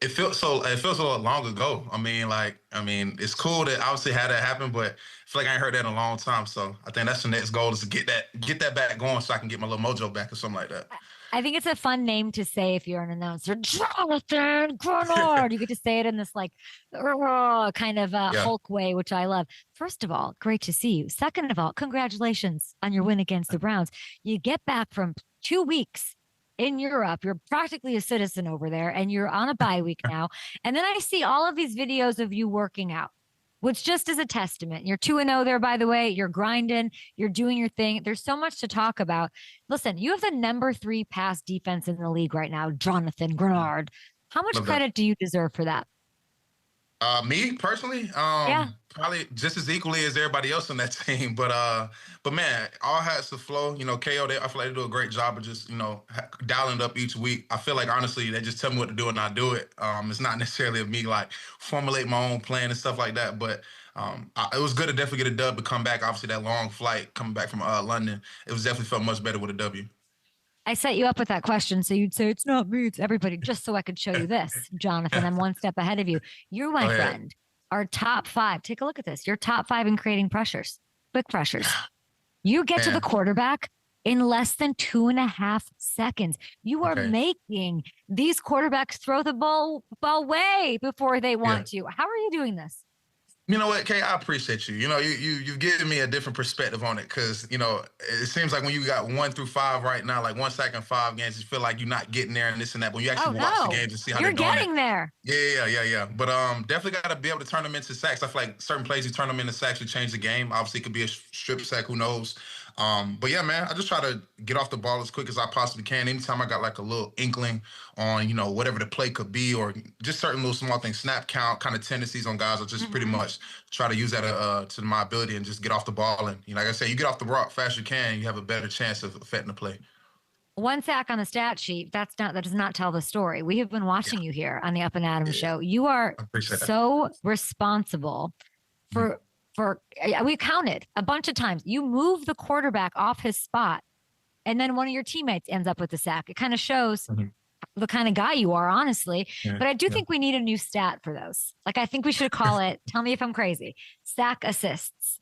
It feels a little long ago. I mean, it's cool that obviously had that happen, but I feel like I ain't heard that in a long time. So I think that's the next goal is to get that back going so I can get my little mojo back or something like that. I think it's a fun name to say if you're an announcer. Jonathan Greenard. You get to say it in this like kind of Hulk way, which I love. First of all, great to see you. Second of all, congratulations on your win against the Browns. You get back from 2 weeks in Europe. You're practically a citizen over there, and you're on a bye week now. And then I see all of these videos of you working out, which just is a testament. You're 2-0 there, by the way. You're grinding. You're doing your thing. There's so much to talk about. Listen, you have the number 3 pass defense in the league right now, Jonathan Greenard. How much credit do you deserve for that? Me personally, probably just as equally as everybody else on that team. But man, all hats to flow. You know, KO, I feel like they do a great job of just, you know, dialing it up each week. I feel like, honestly, they just tell me what to do and I do it. It's not necessarily of me, like, formulate my own plan and stuff like that. But it was good to definitely get a dub to come back. Obviously, that long flight coming back from London, it was definitely felt much better with a W. I set you up with that question, so you'd say, it's not me, it's everybody, just so I could show you this, Jonathan. I'm one step ahead of you. You, my friend, are top 5. Take a look at this. You're top 5 in creating pressures, quick pressures. You get to the quarterback in less than 2.5 seconds. You are making these quarterbacks throw the ball way before they want to. How are you doing this? You know what, Kay, I appreciate you. You know, you've given me a different perspective on it because, you know, it seems like when you got 1 through 5 right now, like 1 sack in 5 games, you feel like you're not getting there and this and that. But when you actually watch the games and see how they're doing you're getting there. Yeah. But definitely got to be able to turn them into sacks. I feel like certain plays, you turn them into sacks, you change the game. Obviously, it could be a strip sack, who knows. But yeah, man, I just try to get off the ball as quick as I possibly can. Anytime I got like a little inkling on, you know, whatever the play could be or just certain little small things, snap count, kind of tendencies on guys, I just pretty much try to use that to my ability and just get off the ball. And, you know, like I said, you get off the ball fast as you can, you have a better chance of affecting the play. 1 sack on the stat sheet, that does not tell the story. We have been watching you here on the Up and Adams show. You are so responsible for we counted a bunch of times. You move the quarterback off his spot, and then one of your teammates ends up with the sack. It kind of shows the kind of guy you are, honestly. But I do think we need a new stat for those. Like, I think we should call it, tell me if I'm crazy, sack assists.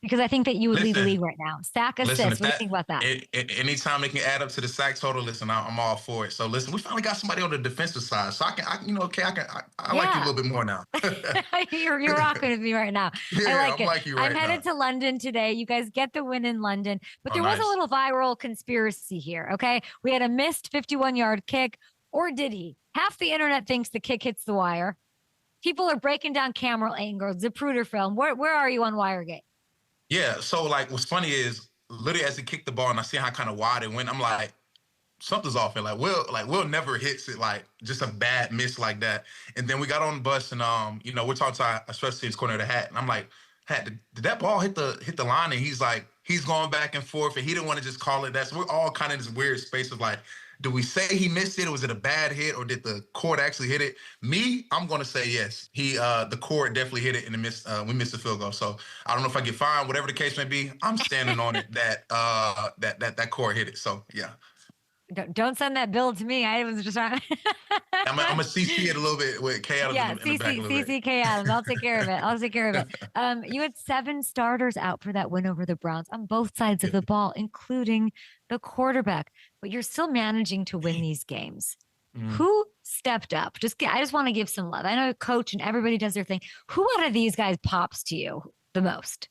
Because I think that you would lead the league right now. Sack assists. What do you think about that? Anytime they can add up to the sack total, listen, I'm all for it. So listen, we finally got somebody on the defensive side. So I like you a little bit more now. You're rocking with me right now. Yeah, I like it. Like you right I'm headed to London today. You guys get the win in London. But there was a little viral conspiracy here, okay? We had a missed 51-yard kick, or did he? Half the internet thinks the kick hits the wire. People are breaking down camera angles, Zapruder film. Where are you on Wiregate? Yeah, so, like, what's funny is, literally as he kicked the ball and I see how kind of wide it went, I'm like, something's off here. Like, Will never hits it, like, just a bad miss like that. And then we got on the bus and, you know, we're talking to our special teams coordinator, Hat, and I'm like, Hat, did that ball hit the line? And he's like, he's going back and forth, and he didn't want to just call it that. So we're all kind of in this weird space of, like, do we say he missed it, or was it a bad hit, or did the court actually hit it? Me, I'm going to say yes. The court definitely hit it, and we missed the field goal. So I don't know if I get fined, whatever the case may be. I'm standing on it that court hit it. So yeah. Don't send that bill to me. I was just trying. I'm gonna CC it a little bit with K Adams in the back a little bit. CC K Adams. I'll take care of it. You had 7 starters out for that win over the Browns on both sides of the ball, including the quarterback. But you're still managing to win these games. Who stepped up? I just want to give some love. I know coach and everybody does their thing. Who out of these guys pops to you the most?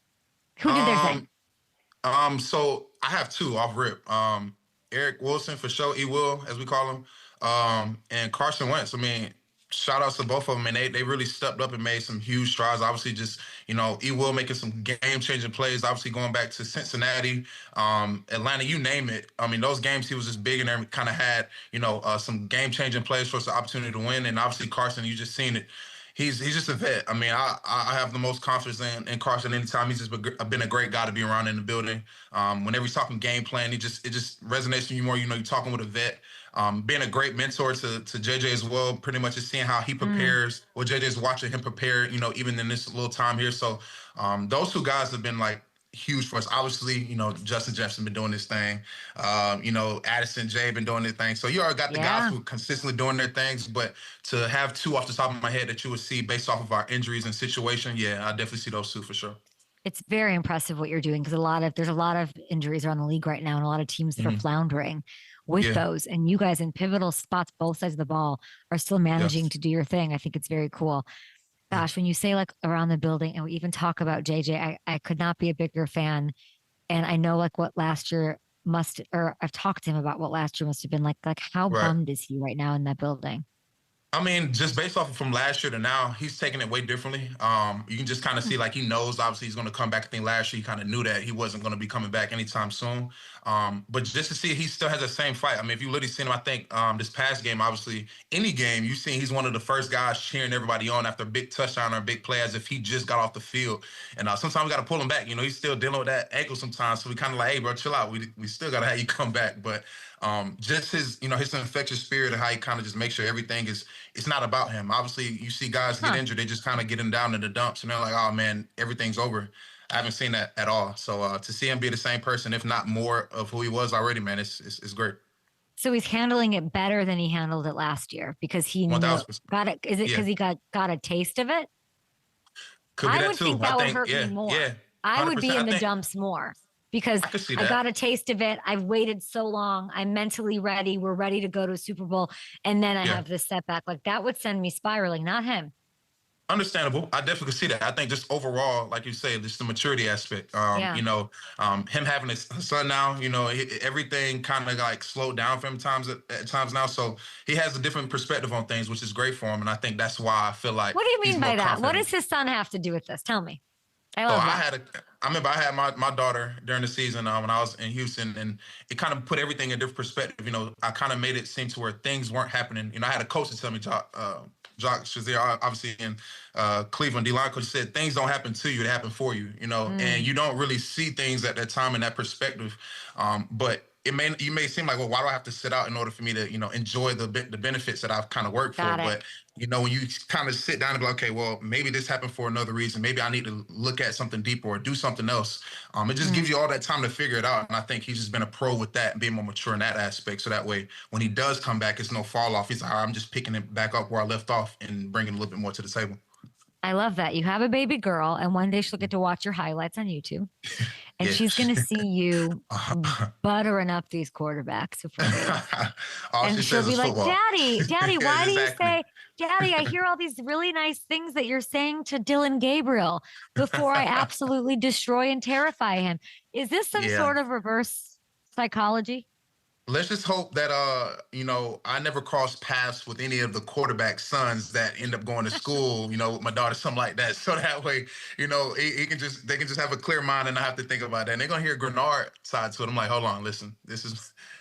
Who did their thing? So I have 2 off rip. Eric Wilson, for sure, E-Will, as we call him, and Carson Wentz. I mean, shout outs to both of them, and they really stepped up and made some huge strides. Obviously, just, you know, E-Will making some game-changing plays, obviously going back to Cincinnati, Atlanta, you name it. I mean, those games he was just big in there and kind of had, you know, some game-changing plays for us, the opportunity to win. And obviously, Carson, you just seen it. He's just a vet. I mean, I have the most confidence in Carson anytime. He's just been a great guy to be around in the building. Whenever he's talking game plan, it just resonates with you more. You know, you're talking with a vet. Being a great mentor to JJ as well, pretty much just seeing how he prepares, or JJ's watching him prepare, you know, even in this little time here. So those 2 guys have been, like, huge for us. Obviously, Justin Jefferson been doing this thing. Addison J been doing their thing. So you already got the guys who are consistently doing their things. But to have two off the top of my head that you would see based off of our injuries and situation, yeah, I definitely see those two for sure. It's very impressive what you're doing because there's a lot of injuries around the league right now and a lot of teams that are floundering with those. And you guys in pivotal spots, both sides of the ball, are still managing to do your thing. I think it's very cool. Gosh, when you say like around the building and we even talk about JJ, I could not be a bigger fan. And I know like what last year I've talked to him about what last year must have been like how bummed is he right now in that building? I mean, just based off of from last year to now, he's taking it way differently. You can just kind of see like he knows obviously he's going to come back. I think last year he kind of knew that he wasn't going to be coming back anytime soon. But just to see he still has the same fight. I mean, if you literally seen him, I think this past game, obviously any game you've seen, he's one of the first guys cheering everybody on after a big touchdown or a big play as if he just got off the field. And sometimes we got to pull him back. He's still dealing with that ankle sometimes. So we kind of like, hey, bro, chill out. We still got to have you come back. But just his infectious spirit and how he kind of just makes sure everything it's not about him. Obviously, you see guys get injured, they just kind of get him down in the dumps and they're like, oh man, everything's over. I haven't seen that at all. So to see him be the same person, if not more of who he was already, man, it's great. So he's handling it better than he handled it last year because he got it. Is it because he got a taste of it? Could be I would too. think that would hurt me more. Yeah, I would be in the dumps more. Because I got a taste of it. I've waited so long. I'm mentally ready. We're ready to go to a Super Bowl. And then I have this setback. Like that would send me spiraling, not him. Understandable. I definitely see that. I think just overall, like you say, just the maturity aspect. Him having a son now, everything kind of like slowed down for him at times now. So he has a different perspective on things, which is great for him. And I think that's why I feel like. What do you mean by that? Confident. What does his son have to do with this? Tell me. I remember I had my daughter during the season when I was in Houston, and it kind of put everything in a different perspective. I kind of made it seem to where things weren't happening. I had a coach to tell me, Jock Shazier, obviously in Cleveland, D-line coach said, things don't happen to you, they happen for you, and you don't really see things at that time in that perspective. But you may seem like, well, why do I have to sit out in order for me to, enjoy the benefits that I've kind of worked for? But, when you kind of sit down and be like, okay, well, maybe this happened for another reason. Maybe I need to look at something deeper or do something else. It just gives you all that time to figure it out. And I think he's just been a pro with that and being more mature in that aspect. So that way, when he does come back, it's no fall off. He's like, I'm just picking it back up where I left off and bringing a little bit more to the table. I love that. You have a baby girl, and one day she'll get to watch your highlights on YouTube. And she's going to see you buttering up these quarterbacks. And she'll be like, Daddy, why do you say, Daddy, I hear all these really nice things that you're saying to Dylan Gabriel before I absolutely destroy and terrify him. Is this some sort of reverse psychology? Let's just hope that, I never crossed paths with any of the quarterback sons that end up going to school, with my daughter, something like that. So that way, they can just have a clear mind and not have to think about that. And they're going to hear Greenard side to it. I'm like, hold on, listen,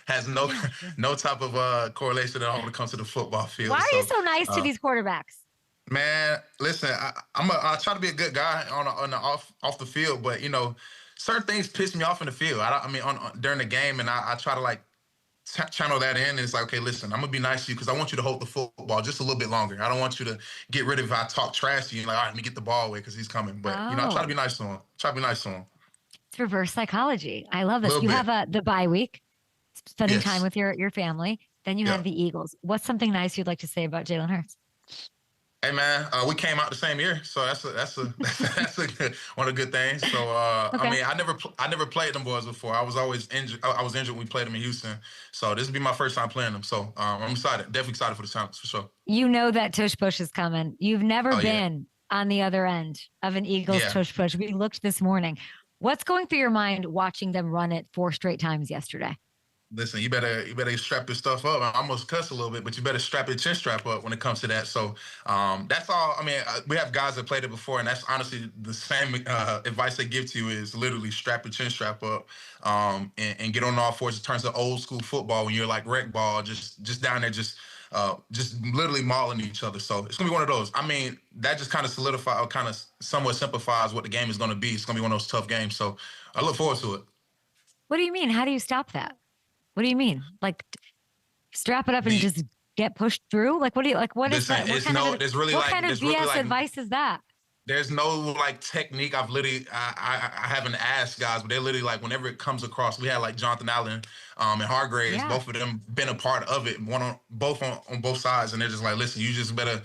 has no type of correlation at all when it comes to the football field. Why are you so nice to these quarterbacks? Man, listen, I try to be a good guy on the off the field, but, certain things piss me off in the field. During the game, and I try to channel that in, and it's like, okay, listen, I'm gonna be nice to you because I want you to hold the football just a little bit longer. I don't want you to get rid of it if I talk trash to you. Like, all right, let me get the ball away because he's coming. But I try to be nice to him. It's reverse psychology. I love this. You have the bye week, spending time with your family. Then you have the Eagles. What's something nice you'd like to say about Jalen Hurts? Hey man, we came out the same year, so that's one of the good things. So I never played them boys before. I was always injured. I was injured when we played them in Houston. So this would be my first time playing them. So I'm excited, definitely excited for the challenge for sure. You know that tush push is coming. You've never been on the other end of an Eagles tush push. We looked this morning. What's going through your mind watching them run it 4 straight times yesterday? Listen, you better strap your stuff up. I almost cuss a little bit, but you better strap your chin strap up when it comes to that. So that's all. I mean, we have guys that played it before, and that's honestly the same advice they give to you is literally strap your chin strap up and get on all fours. It turns to old school football when you're like rec ball, just down there, just literally mauling each other. So it's gonna be one of those. I mean, that just kind of solidifies, or kind of somewhat simplifies what the game is gonna be. It's gonna be one of those tough games. So I look forward to it. What do you mean? How do you stop that? What do you mean? Like, strap it up and just get pushed through? Like, what do you like? What is that? What kind of BS advice is that? There's no like technique. I've literally, I haven't asked guys, but they're literally like, whenever it comes across, we had like Jonathan Allen and Hargraves, both of them been a part of it, both on both sides. And they're just like, listen, you just better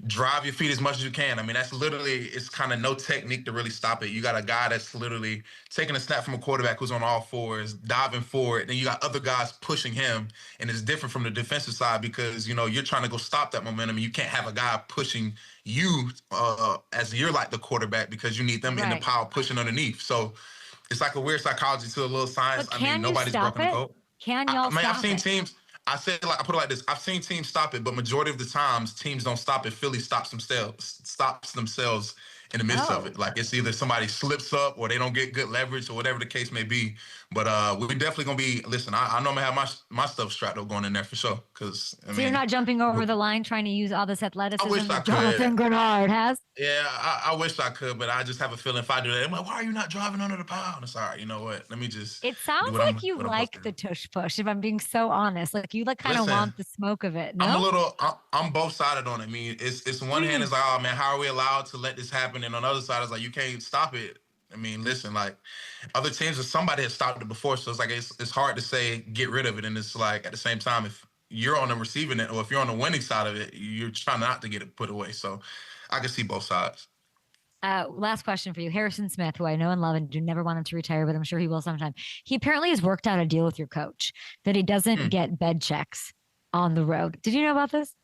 drive your feet as much as you can. I mean, that's literally, it's kind of no technique to really stop it. You got a guy that's literally taking a snap from a quarterback who's on all fours, diving forward. Then you got other guys pushing him. And it's different from the defensive side because, you know, you're trying to go stop that momentum. And you can't have a guy pushing you as you're like the quarterback because you need them in the pile pushing underneath. So it's like a weird psychology to a little science. But I mean, nobody's broken the code. Can y'all stop I've seen it? teams. I put it like this. I've seen teams stop it, but majority of the times teams don't stop it. Philly stops themselves in the midst of it. Like it's either somebody slips up or they don't get good leverage or whatever the case may be. But we're definitely gonna be. Listen, I know I'm gonna have my stuff strapped up going in there for sure. Because so you're not jumping over the line trying to use all this athleticism I wish that Jonathan Greenard has. Yeah, I wish I could, but I just have a feeling if I do that, I'm like, why are you not driving under the pile? And it's all right. You know what? Let me just. It sounds like you like the tush push. If I'm being so honest, like you like kind of want the smoke of it. No? I'm both sided on it. I mean, it's one hand it's like, oh man, how are we allowed to let this happen? And on the other side, it's like you can't stop it. I mean, listen, like other teams or somebody has stopped it before, so it's like it's hard to say get rid of it. And it's like at the same time, if you're on the receiving end or if you're on the winning side of it, you're trying not to get it put away. So I can see both sides. Last question for you. Harrison Smith, who I know and love and do never want him to retire, but I'm sure he will sometime. He apparently has worked out a deal with your coach that he doesn't get bed checks on the road. Did you know about this?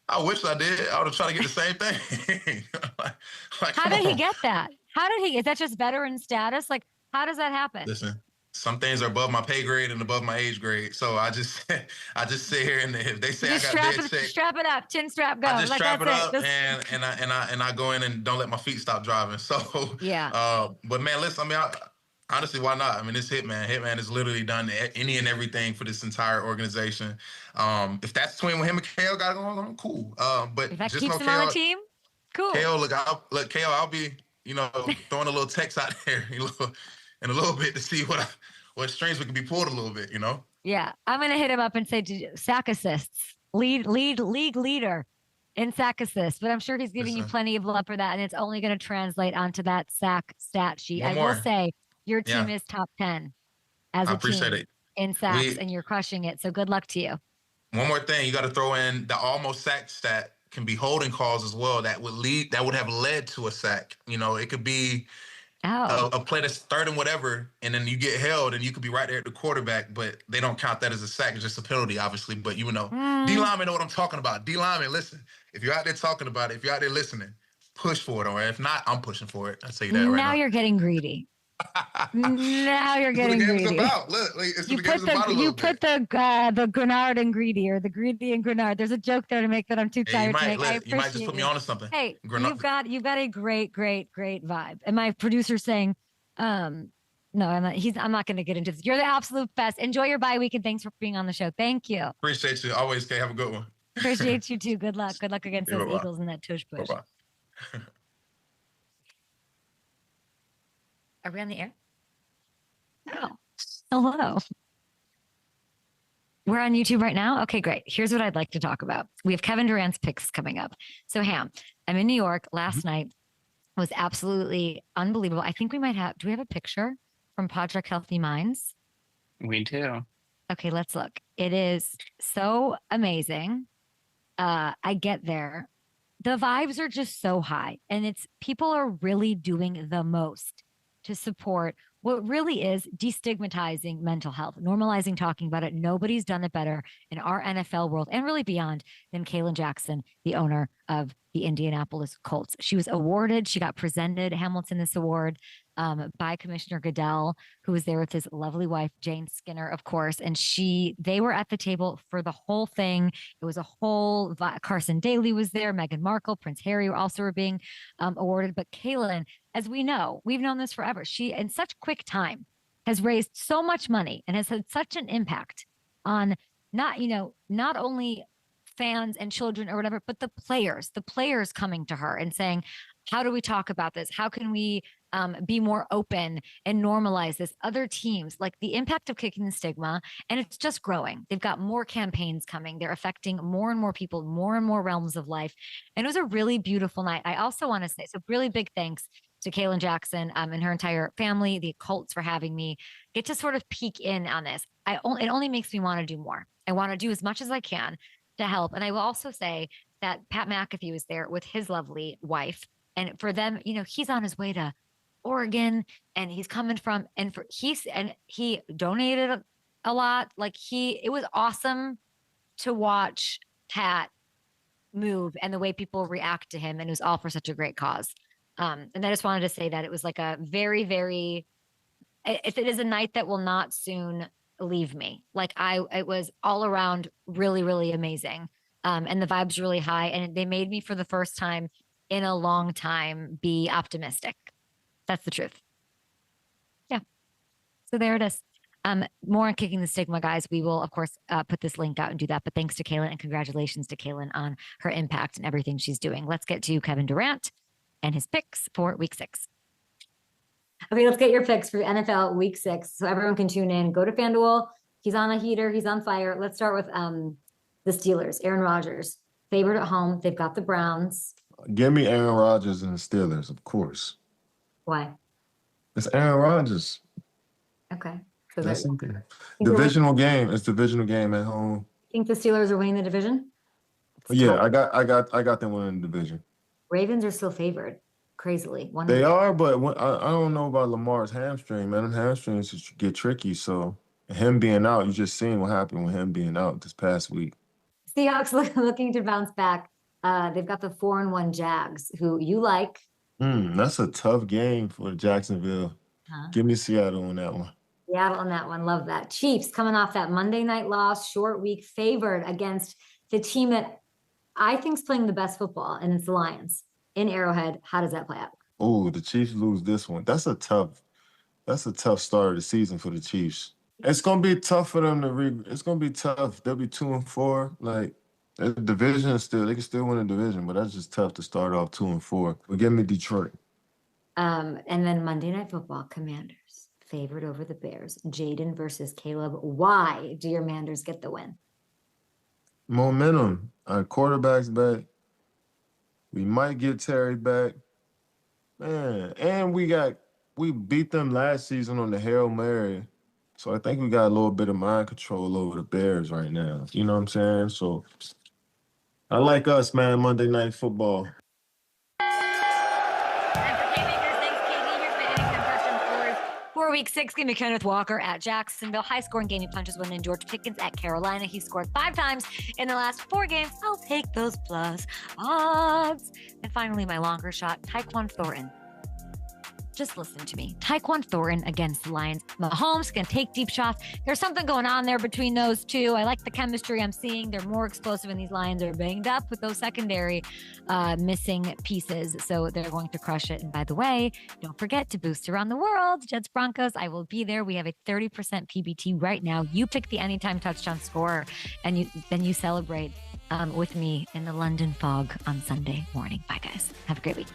I wish I did. I would have tried to get the same thing. How did he get that? Is that just veteran status? Like, how does that happen? Listen, some things are above my pay grade and above my age grade. So I just sit here and if they say just I got bed check, strap it up, chin strap, go. I just like, strap it up Just... and I go in and don't let my feet stop driving. So yeah. But man, listen, I mean, honestly, why not? I mean, it's Hitman. Hitman has literally done any and everything for this entire organization. If that's between him and KO got going on, cool. But if that just keeps him on the team, cool. KO, KO, I'll be, throwing a little text out there, in a little bit to see what strings we can be pulled a little bit, Yeah, I'm gonna hit him up and say sack assists, league leader in sack assists. But I'm sure he's giving you plenty of love for that, and it's only going to translate onto that sack stat sheet. I will say your team is top 10 as a team in sacks, and you're crushing it. So good luck to you. One more thing, you got to throw in the almost sack stat. Can be holding calls as well that would have led to a sack. It could be a play that's third and whatever, and then you get held and you could be right there at the quarterback, but they don't count that as a sack. It's just a penalty, obviously. But D lineman know what I'm talking about. D lineman, listen, if you're out there talking about it, if you're out there listening, push for it, or if not, I'm pushing for it. I say that right now. Now you're getting greedy. Now you're getting greedy. About. Look, it's you put the Greenard and Greedy, or the Greedy and Greenard. There's a joke there to make that I'm too tired to make. You might just put me on to something. Hey, you've got a great vibe. And my producer's saying, no, I'm not going to get into this. You're the absolute best. Enjoy your bye week and thanks for being on the show. Thank you. Appreciate you. Always, Kay. Have a good one. Appreciate you too. Good luck. Good luck against those Eagles in that tush push. Bye-bye. Are we on the air? No. Hello. We're on YouTube right now? Okay, great. Here's what I'd like to talk about. We have Kevin Durant's picks coming up. So, Ham, I'm in New York. Last night was absolutely unbelievable. I think we might have, do we have a picture from Project Healthy Minds? We do. Okay, let's look. It is so amazing. I get there. The vibes are just so high, and people are really doing the most to support what really is destigmatizing mental health, normalizing talking about it. Nobody's done it better in our NFL world and really beyond than KALEN Jaxson, the owner of the Indianapolis Colts. She was awarded, she got presented Hamilton this award by Commissioner Goodell, who was there with his lovely wife, Jane Skinner, of course. And they were at the table for the whole thing. It was a whole, Carson Daly was there, Meghan Markle, Prince Harry also were being awarded. But KALEN, as we know, we've known this forever. She, in such quick time, has raised so much money and has had such an impact on not only fans and children or whatever, but the players coming to her and saying, How do we talk about this? How can we be more open and normalize this? Other teams, like the impact of Kicking the Stigma, and it's just growing. They've got more campaigns coming. They're affecting more and more people, more and more realms of life. And it was a really beautiful night. I also want to say, so really big thanks to KALEN Jaxson and her entire family, the COLTS, for having me get to sort of peek in on this. It only makes me want to do more. I want to do as much as I can to help. And I will also say that Pat McAfee was there with his lovely wife. And for them, you know, he's on his way to Oregon, and he's coming from, and he donated a lot. Like it was awesome to watch Pat move and the way people react to him. And it was all for such a great cause. And I just wanted to say that it was like a very, very, it is a night that will not soon leave me. Like it was all around really, really amazing. And the vibe's really high, and they made me, for the first time in a long time, be optimistic. That's the truth. Yeah. So there it is. More on Kicking the Stigma, guys. We will, of course, put this link out and do that. But thanks to KALEN, and congratulations to KALEN on her impact and everything she's doing. Let's get to Kevin Durant and his picks for week 6. Okay, let's get your picks for NFL week 6 so everyone can tune in. Go to FanDuel. He's on a heater. He's on fire. Let's start with the Steelers. Aaron Rodgers, favored at home. They've got the Browns. Give me Aaron Rodgers and the Steelers, of course. Why? It's Aaron Rodgers. Okay. So that's something. Divisional game. It's divisional game at home. Think the Steelers are winning the division? Yeah, I got them winning the division. Ravens are still favored, crazily. They are, but I don't know about Lamar's hamstring, man. Them hamstrings just get tricky. So him being out, you just seen what happened with him being out this past week. Seahawks looking to bounce back. They've got the 4-1 Jags, who you like. That's a tough game for Jacksonville. Give me Seattle on that one. Seattle on that one. Love that. Chiefs coming off that Monday night loss, short week, favored against the team that I think is playing the best football, and it's the Lions in Arrowhead. How does that play out? Oh, the Chiefs lose this one. That's a tough start of the season for the Chiefs. It's gonna be tough for them it's gonna be tough. They'll be 2-4. Like the division is they can still win a division, but that's just tough to start off 2-4. But give me Detroit. And then Monday Night Football, Commanders favored over the Bears. Jaden versus Caleb. Why do your Manders get the win? Momentum. Our quarterback's back. We might get Terry back. Man, and we beat them last season on the Hail Mary. So I think we got a little bit of mind control over the Bears right now. You know what I'm saying? So I like us, man, Monday Night Football. For week 6, give me Kenneth Walker at Jacksonville. High-scoring game. He punches one in. George Pickens at Carolina. He scored 5 times in the last 4 games. I'll take those plus odds. And finally, my longer shot, Tyquan Thornton. Just listen to me. Tyquan Thornton against the Lions. Mahomes can take deep shots. There's something going on there between those two. I like the chemistry I'm seeing. They're more explosive, and these Lions are banged up with those secondary missing pieces. So they're going to crush it. And by the way, don't forget to boost around the world. Jets Broncos, I will be there. We have a 30% PBT right now. You pick the anytime touchdown scorer, and then you celebrate with me in the London fog on Sunday morning. Bye, guys. Have a great week.